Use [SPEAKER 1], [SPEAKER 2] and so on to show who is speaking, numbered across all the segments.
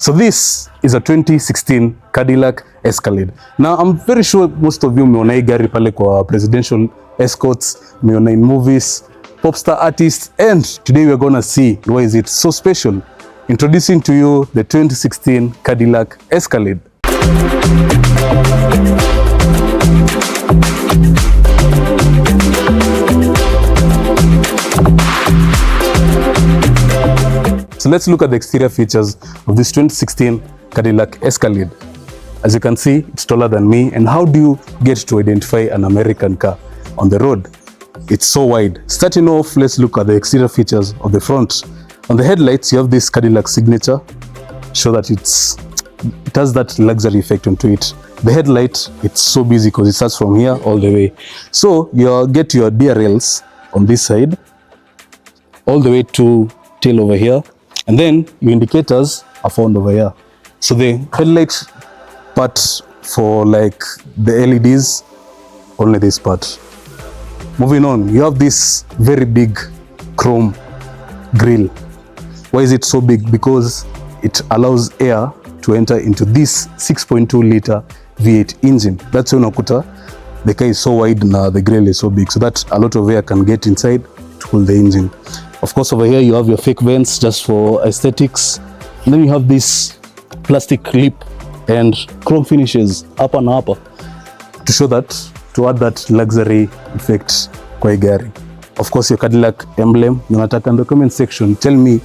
[SPEAKER 1] So this is a 2016 Cadillac Escalade. Now I'm very sure most of you meona hii gari pale kwa presidential escorts, meona in movies, popstar artists, and today we're gonna see why is it so special. Introducing to you the 2016 Cadillac Escalade. So let's look at the exterior features of this 2016 Cadillac Escalade. As you can see, it's taller than me. And how do you get to identify an American car on the road? It's so wide. Starting off, let's look at the exterior features of the front. On the headlights, you have this Cadillac signature. Show that it has that luxury effect onto it. The headlight, it's so busy because it starts from here all the way. So you get your DRLs on this side, all the way to tail over here. And then your indicators are found over here. So the headlight part for like the LEDs, only this part. Moving on, you have this very big chrome grille. Why is it so big? Because it allows air to enter into this 6.2 liter V8 engine. That's why unakuta the car is so wide and the grille is so big, so that a lot of air can get inside to cool the engine. Of course, over here you have your fake vents just for aesthetics. And then you have this plastic lip and chrome finishes upper and upper to show that, to add that luxury effect kwa hii gari. Of course, your Cadillac emblem. Nataka in the comment section, tell me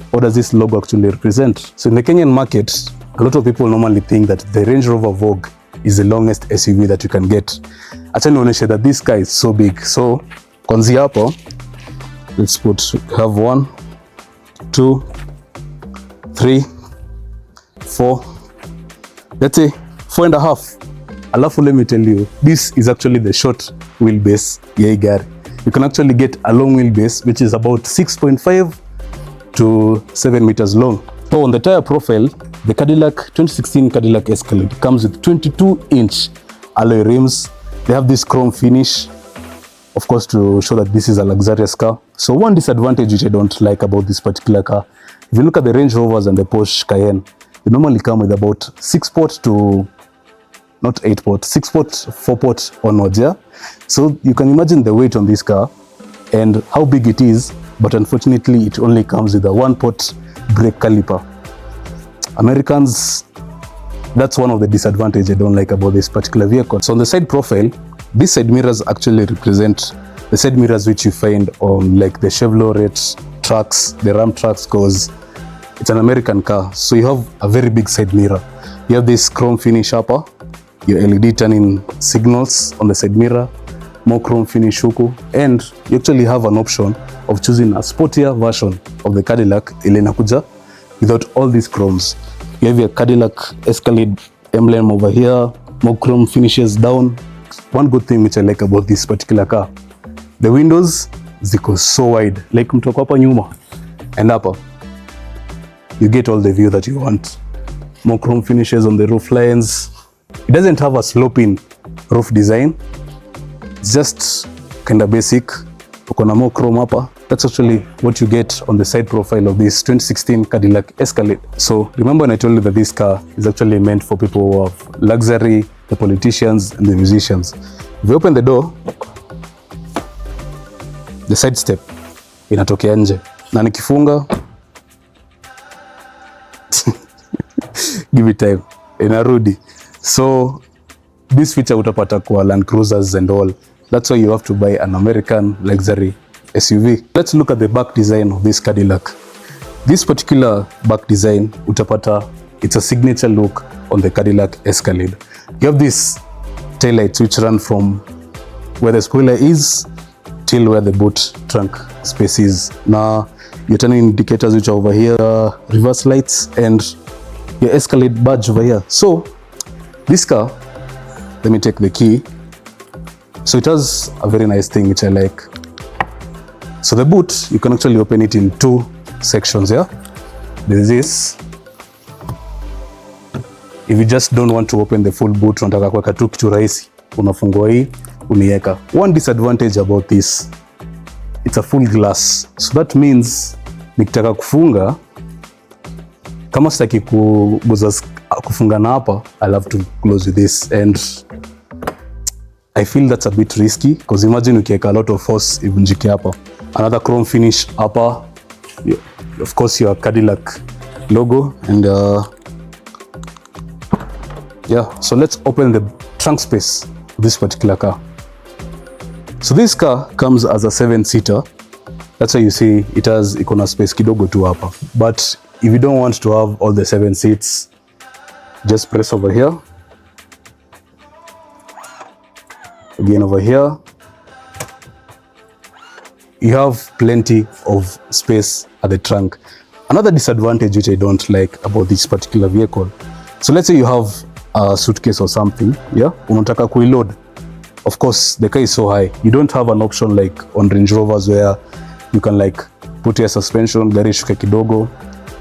[SPEAKER 1] what does this logo actually represent. So in the Kenyan market, a lot of people normally think that the Range Rover Vogue is the longest SUV that you can get. Acha nionyeshe that this car is so big. So kuanzia hapo, let's have 1, 2, 3, 4, let's say 4.5. Alafu let me tell you, this is actually the short wheelbase ya hii gari. You can actually get a long wheelbase which is about 6.5 to 7 meters long. So on the tire profile, the Cadillac 2016 Cadillac Escalade comes with 22-inch alloy rims. They have this chrome finish, of course, to show that this is a luxurious car. So one disadvantage which I don't like about this particular car, if you look at the Range Rovers and the Porsche Cayenne, they normally come with about 6-port to, not 8-port, 6-port, 4-port onwards, yeah? So you can imagine the weight on this car and how big it is, but unfortunately it only comes with a 1-port brake caliper. Americans, that's one of the disadvantages I don't like about this particular vehicle. So on the side profile, these side mirrors actually represent the side mirrors which you find on like the Chevrolet trucks, the Ram trucks, because it's an American car. So you have a very big side mirror. You have this chrome finish upper, your LED turning signals on the side mirror, more chrome finish huku, and you actually have an option of choosing a sportier version of the Cadillac ile inakuja without all these chromes. You have your Cadillac Escalade emblem over here, more chrome finishes down. One good thing which I like about this particular car, the windows ziko so wide, like mtoko hapa nyuma and hapa, you get all the view that you want. More chrome finishes on the roof lines. It doesn't have a sloping roof design. It's just kind of basic. Ukona more chrome hapa. That's actually what you get on the side profile of this 2016 Cadillac Escalade. So remember when I told you that this car is actually meant for people who have luxury, the politicians and the musicians. If you open the door, the side step inatokea nje. Na nikifunga, give it time, inarudi. So this feature utapata kwa Land Cruisers and all. That's why you have to buy an American luxury SUV. Let's look at the back design of this Cadillac. This particular back design utapata, it's a signature look on the Cadillac Escalade. You have these taillights which run from where the spoiler is till where the boot trunk space is. Now your turning indicators which are over here, reverse lights, and your Escalade badge over here. So this car, let me take the key. So it has a very nice thing which I like. So the boot, you can actually open it in 2 sections here. There's this. If you just don't want to open the full boot, unataka kuweka tu kitu rahisi, unafungua hii, uniweka. One disadvantage about this, it's a full glass. So that means nikitaka kufunga, Kama sitaki kufungana hapa, I'll have to close with this, and I feel that's a bit risky because imagine ukiweka a lot of force ivunjike hapa. Another chrome finish hapa, of course your Cadillac logo, and yeah, so let's open the trunk space of this particular car. So this car comes as a 7-seater. That's why you see it has iko space kidogo tu hapa. But if you don't want to have all the 7 seats, just press over here. Again over here. You have plenty of space at the trunk. Another disadvantage which I don't like about this particular vehicle. So let's say you have a suitcase or something, yeah? Unataka kuiload. Of course, the car is so high. You don't have an option like on Range Rovers where you can like put your suspension, gari shuke kidogo,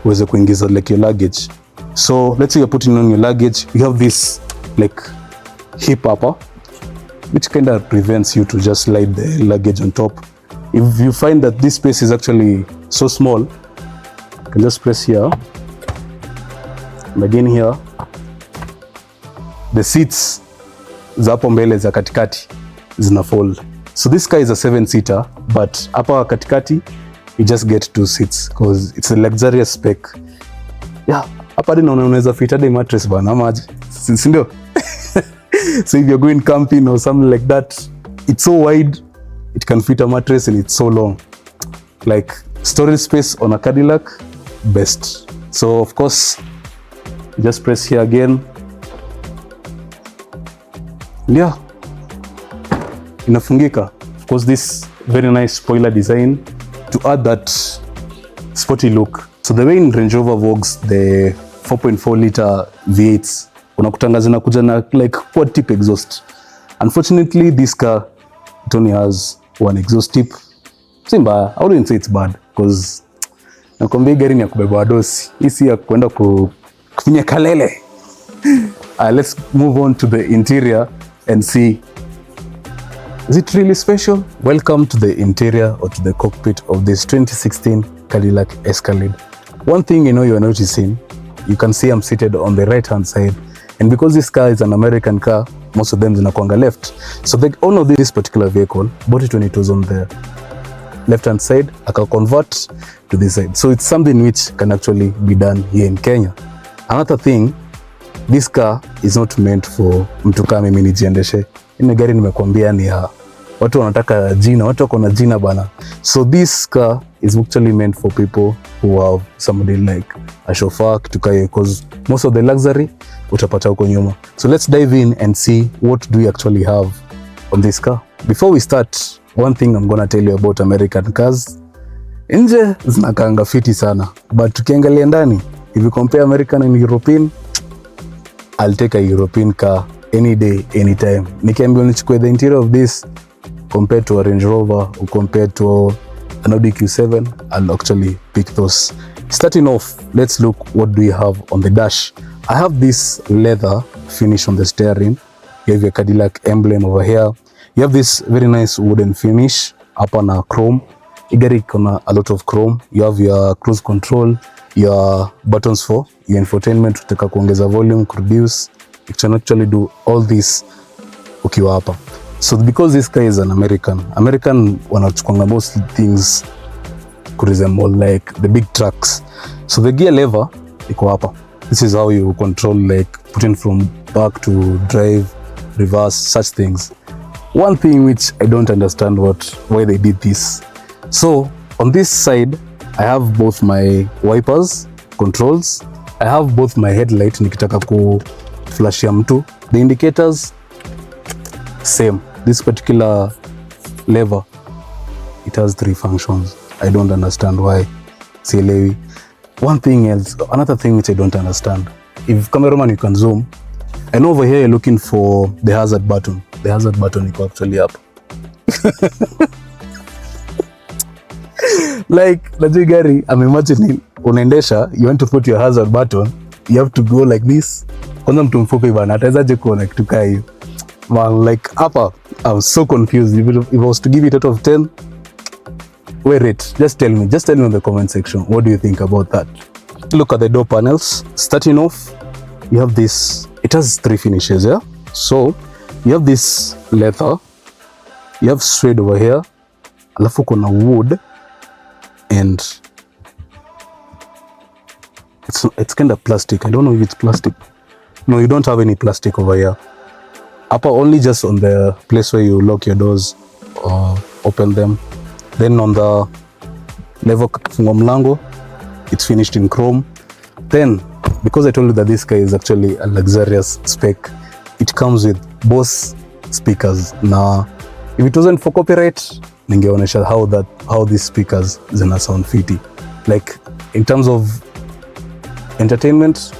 [SPEAKER 1] uweze kuingiza like your luggage. So let's say you're putting on your luggage, you have this like hip upper, which kind of prevents you to just slide the luggage on top. If you find that this space is actually so small, you can just press here, and again here, the seats za hapo mbele za katikati zina fold. So this car is a 7-seater, but hapa katikati you just get 2 seats because it's a luxurious spec. Yeah, hapa dina unaweza fit hadi mattress bana maji. Si ndio? So if you're going camping or something like that, it's so wide, it can fit a mattress, and it's so long. Like storage space on a Cadillac, best. So of course, just press here again. Yeah, inafungika. Of course, this very nice spoiler design to add that sporty look. So the way in Range Rover Vogues, the 4.4 liter V8s, unakutanga zinakuja na like quad tip exhaust. Unfortunately, this car it only has one exhaust tip. Simba, I wouldn't say it's bad because nakwambia gari ni ya kubeba wadosi. Hii si ya kwenda kufinya kalele. Let's move on to the interior and see, is it really special? Welcome to the interior or to the cockpit of this 2016 Cadillac Escalade. One thing you know you're noticing, you can see I'm seated on the right hand side, and because this car is an American car, most of them zinakuanga left. So the owner of this particular vehicle bought it when it was on the left hand side, aka convert to this side. So it's something which can actually be done here in Kenya. Another thing, this car is not meant for mtu kama mimi nijiendeshe. Hii gari nimekuambia ni ya watu wanataka jina, watu wako na jina bana. So this car is actually meant for people who have somebody like a chauffeur tukaye, because most of the luxury utapata huko nyuma. So let's dive in and see what do we actually have on this car. Before we start, one thing I'm gonna tell you about American cars. Nje zinakaanga fiti sana, but tukiangalia ndani, if you compare American and European, I'll take a European car any day, anytime. Nikiambiwa nichukue the interior of this compared to a Range Rover or compared to an Audi Q7, I'll actually pick those. Starting off, let's look what do we have on the dash. I have this leather finish on the steering. You have your Cadillac emblem over here. You have this very nice wooden finish hapa na chrome. Igari iko a lot of chrome. You have your cruise control, your buttons for your infotainment, utaka kuongeza volume, reduce. You can actually do all this ukiwa hapa. So because this car is an American wanachukuanga most things kuresemble like the big trucks. So the gear lever iko hapa. This is how you control like putting from back to drive, reverse, such things. One thing which I don't understand why they did this. So on this side, I have both my wipers, controls. I have both my headlight nikitaka ku flashia mtu. The indicators, same. This particular lever, it has 3 functions. I don't understand why. Sielewi. Another thing which I don't understand. If cameraman you can zoom, I know over here you're looking for the hazard button. The hazard button is actually up. Like, najui gari, I'm imagining, unaendesha, you want to put your hazard button, you have to go like this. Kwanza mtu mfupi bana, atawezaje kuona kitu kaa hiyo? Man, like, hapa, I'm so confused. If I was to give it out of 10, where rate? Just tell me in the comment section. What do you think about that? Look at the door panels. Starting off, you have this, it has 3 finishes, yeah? So you have this leather, you have suede over here, alafu kuna wood, and it's kind of plastic. I don't know if it's plastic. No, you don't have any plastic over here. Upper only just on the place where you lock your doors or open them. Then on the level fungo mlango, it's finished in chrome. Then, because I told you that this car is actually a luxurious spec, it comes with Bose speakers. Now, if it wasn't for copyright, ningeonesha how these speakers zina sound fiti. Like in terms of entertainment,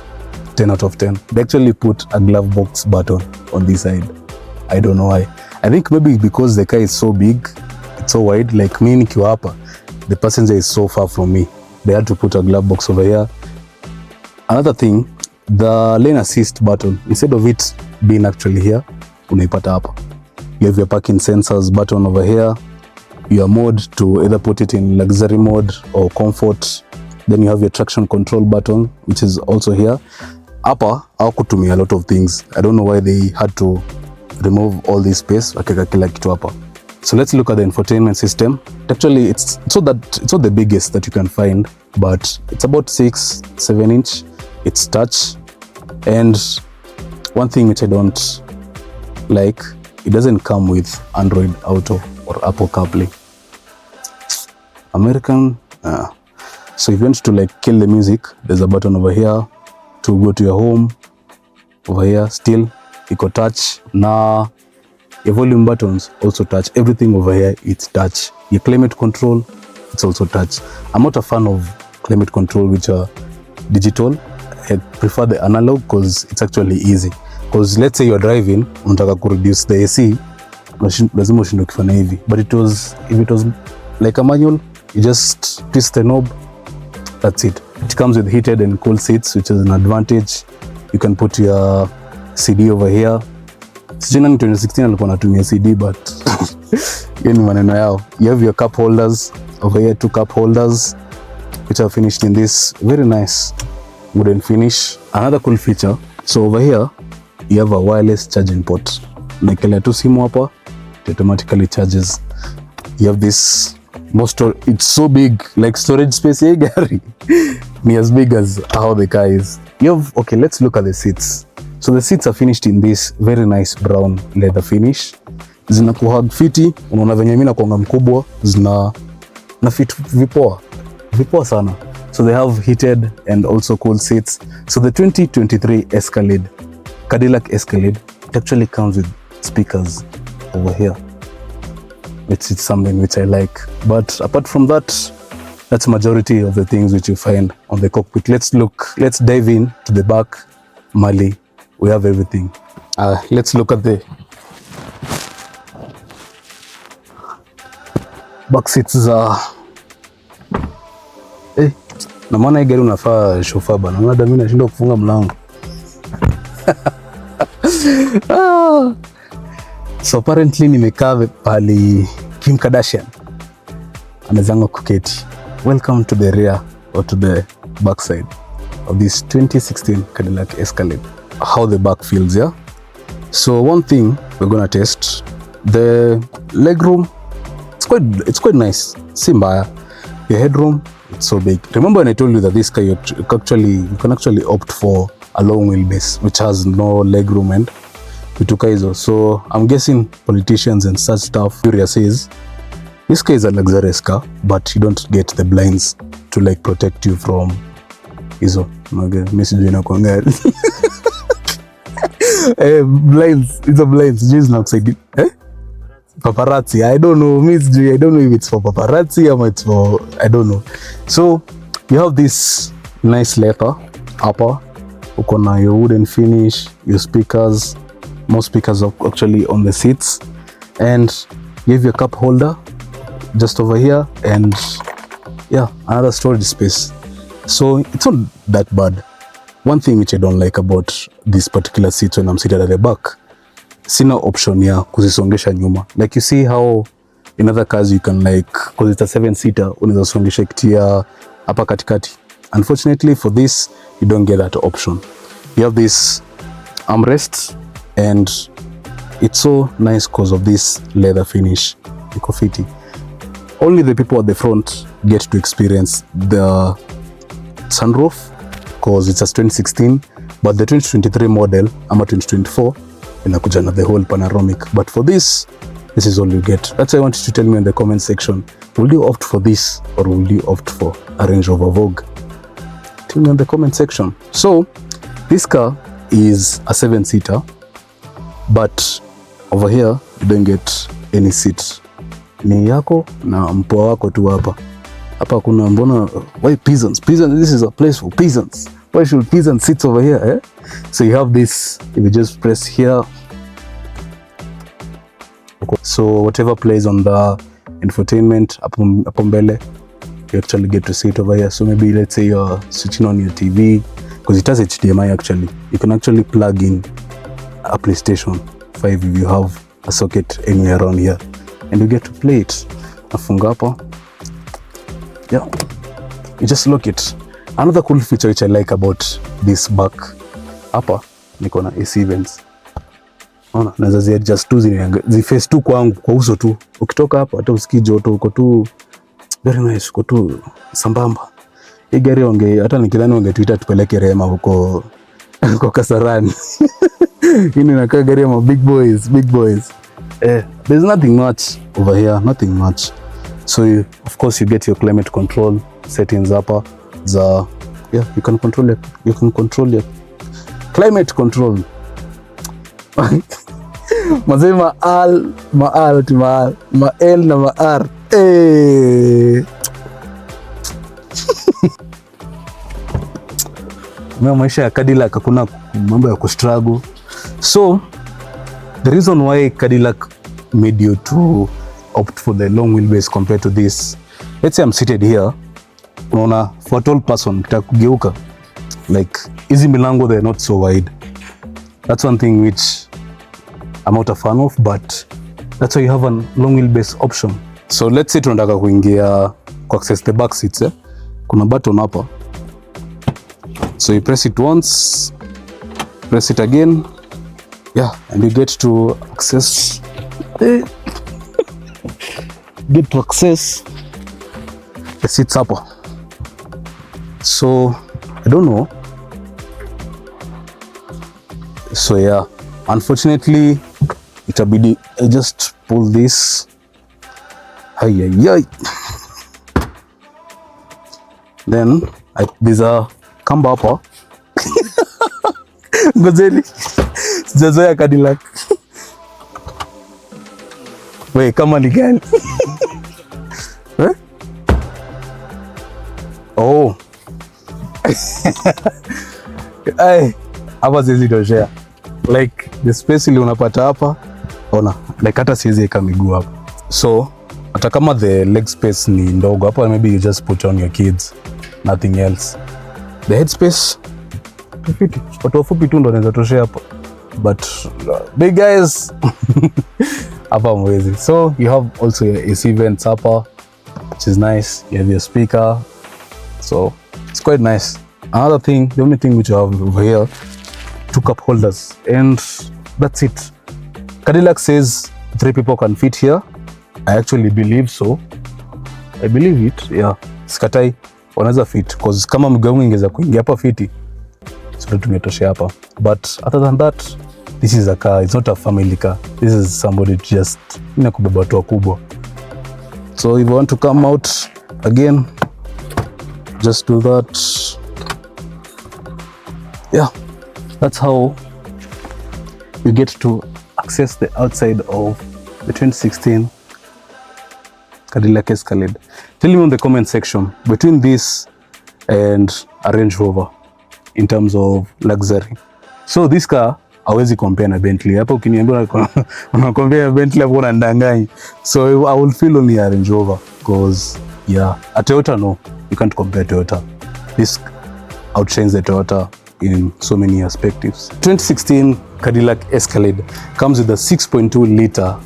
[SPEAKER 1] 10 out of 10. They actually put a glove box button on this side. I don't know why. I think maybe because the car is so big, it's so wide, like me nikiwa hapa, the passenger is so far from me. They had to put a glove box over here. Another thing, the lane assist button, instead of it being actually here, unaipata hapa. You have your parking sensors button over here, your mode to either put it in luxury mode or comfort. Then you have your traction control button, which is also here. Hapa hawakutumia a lot of things. I don't know why they had to remove all this space wakeka kila kitu hapa. So let's look at the infotainment system. Actually, it's not the biggest that you can find, but it's about 6-7 inch. It's touch, and one thing which I don't like, it doesn't come with Android Auto or Apple CarPlay. American. So if you want to like kill the music, there's a button over here to go to your home. Over here still iko touch, na your volume buttons also touch. Everything over here it's touch. Your climate control, it's also touch. I'm not a fan of climate control which are digital. I prefer the analog because it's actually easy. Because let's say you're driving, unataka ku reduce the AC, lazima ushinde ukifanya hivi. But if it was like a manual, you just twist the knob. That's it. It comes with heated and cool seats, which is an advantage. You can put your CD over here. Sijui nani 2016 alikuwa anatumia CD, but hiyo ni maneno yao. You have your cup holders over here, 2 cup holders which are finished in this very nice wooden finish. Another cool feature, so over here you have a wireless charging port. Unaekelea tu simu hapa, it automatically charges. You have this it's so big, like storage space ya gari ni as big as how the car is. You have, okay, let's look at the seats. So the seats are finished in this very nice brown leather finish. Zina kuhug fiti, unaona venye mimi nakuanga mkubwa, zina na fit vipoa sana. So they have heated and also cool seats. So the 2023 Escalade, Cadillac Escalade, it actually comes with speakers over here. It's something which I like. But apart from that, that's majority of the things which you find on the cockpit. Let's dive in to the back. Mali, we have everything. Let's look at the back seats. Na maana hii gari unafaa shofa bana. Unaona mimi nashindwa kufunga mlango. So apparently nimekaa pali Kim Kardashian amezanga kuketi. Welcome to the rear or to the back side of this 2016 Cadillac Escalade. How the back feels, yeah? So one thing we're gonna test, the legroom. It's quite nice. Si mbaya. Your headroom, it's so big. Remember when I told you that this car you can actually opt for a long wheelbase which has no legroom and vituka hizo. So I'm guessing politicians and such stuff, curious is this car is a luxurious car, but you don't get the blinds to like protect you from hizo. Mimi sijui na kuangalia. Blinds, it's a blinds. Just not like paparazzi. I don't know. I don't know if it's for paparazzi or it's for, I don't know. So you have this nice leather upper. Uko na your wooden finish, your speakers. Most speakers are actually on the seats, and you have your cup holder just over here, and yeah, another storage space. So it's not that bad. One thing which I don't like about this particular seat when I'm seated at the back, sina option ya kuzisongesha nyuma. Like you see how in other cars you can like, cause it's a 7-seater, unaweza songesha kitia hapa katikati. Unfortunately for this, you don't get that option. You have this armrest, and it's so nice because of this leather finish. Iko fiti. Only the people at the front get to experience the sunroof because it's a 2016, but the 2023 model ama 2024 inakuja na the whole panoramic. But for this is all you get. That's why I want you to tell me in the comment section, will you opt for this or will you opt for a Range Rover Vogue? Tell me in the comment section. So this car is a 7-seater, but over here you don't get any seat. Ni yako na mpoa wako tu hapa. Hapa kuna mbona, why peasants? Peasants, this is a place for peasants. Why should peasants sit over here, eh? So you have this, if you just press here. So whatever plays on the infotainment hapo mbele, you actually get to see it over here. So maybe let's say you're switching on your TV, because it has HDMI actually. You can actually plug in a PlayStation 5 if you have a socket anywhere around here, and you get to play it. Nafunga hapo. Yeah, you just look it. Another cool feature which I like about this back, hapa niko na AC vents. Ona, naweza zi adjust tu zi face tu kwangu kwa uso tu. Ukitoka hapa hata usikii joto, uko tu very nice, uko tu sambamba. Hii gari hata nikidhani wangetuita tupeleke Rema huko kwa Kasarani. Hii inakaa gari ya big boys. There's nothing much over here, nothing much. So of course you get your climate control settings hapa za, yeah, you can control your climate control. Mazee maal ma L na ma R. Maisha ya Cadillac hakuna mambo ya kustruggle. So the reason why Cadillac made you to opt for the long wheelbase compared to this, let's say I'm seated here, unaona, for a tall person kitakugeuka, like hizi milango they're not so wide. That's one thing which I'm not a fan of, but that's why you have a long wheelbase option. So let's say tunataka kuingia ku access the back seats, kuna button hapa. So you press it once, press it again, yeah, and you get to access the seats hapa. So I don't know. So yeah, unfortunately itabidi I just pull this. Then there's a kamba hapa. Ngozeni sijazoea Cadillac. Wait, kama ni gani? Oh. Hapa siwezi toshea. Like the space ile unapata hapa, ona, like hata siwezi eka miguu hapa. So hata kama the leg space ni ndogo hapa, maybe you just put on your kids, nothing else. The head space tufiti, watu wafupi tu ndo wanaweza toshea hapa, but big guys hapa mwezi. So you have also your AC vents hapa, which is nice. You have your speaker, so it's quite nice. Another thing, the only thing which you have over here, 2 cup holders, and that's it. Cadillac says 3 people can fit here. I actually believe so. I believe it, yeah. Sikatai, wanaweza fit, because kama mgao ingeza kuingia hapa fiti, so tungetoshea hapa. But other than that, this is a car, it's not a family car. This is somebody just inakubeba watu wakubwa. So if you want to come out again, just do that. Yeah, that's how you get to access the outside of the 2016 Cadillac Escalade. Tell me in the comment section between this and a Range Rover in terms of luxury. So this car hawezi compare na Bentley. Hapo ukiniambia una compare na Bentley hapo unandanganya. So I will feel only a Range Rover, because yeah, a Toyota, no, you can't compare Toyota. This outshines the Toyota in so many perspectives. 2016 Cadillac Escalade comes with a 6.2 liter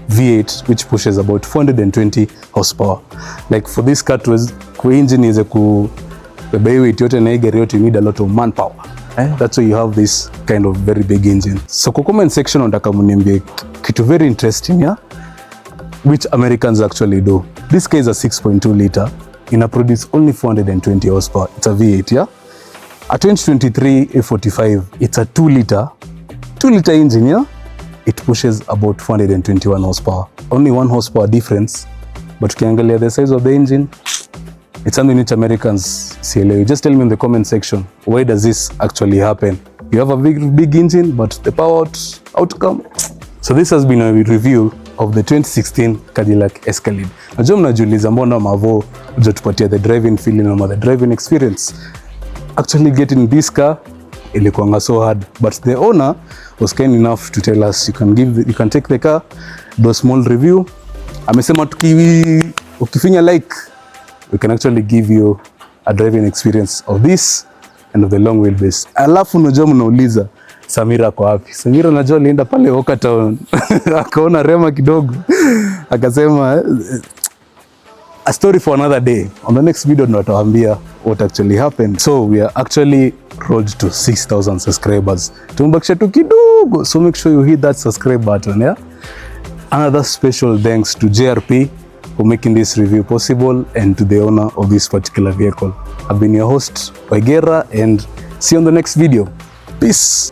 [SPEAKER 1] V8 which pushes about 420 horsepower. Like for this car to engine is By weight yote na gari yote, you need a lot of manpower. That's why you have this kind of very big engine. So kwa comment section nataka mniambie kitu very interesting, yeah? Which Americans actually do. This car is a 6.2 liter. Ina produce only 420 horsepower. It's a V8, yeah? A 2023 A45, it's a 2 liter engine, yeah? It pushes about 421 horsepower. Only 1 horsepower difference. But ukiangalia the size of the engine, it's something which Americans sielewi. Just tell me in the comment section, why does this actually happen? You have a big engine, but the power outcome. So this has been a review of the 2016 Cadillac Escalade. Najua mnajiuliza mbona Mavo hujatupatia the driving feeling ama the driving experience. Actually getting this car ilikuwa so hard, but the owner was kind enough to tell us you can take the car, do a small review. Amesema ukifinya like, we can actually give you a driving experience of this and of the long wheelbase. Alafu unajua mnauliza Samira kwa wapi? Samira najua alienda pale Oka Town akaona rema kidogo akasema a story for another day. On the next video nitawaambia what actually happened. So we are actually rolled to 6,000 subscribers. Tumebakisha tu kidogo, so make sure you hit that subscribe button, yeah? Another special thanks to JRP for making this review possible and to the owner of this particular vehicle. I've been your host, Waigera, and see you on the next video. Peace.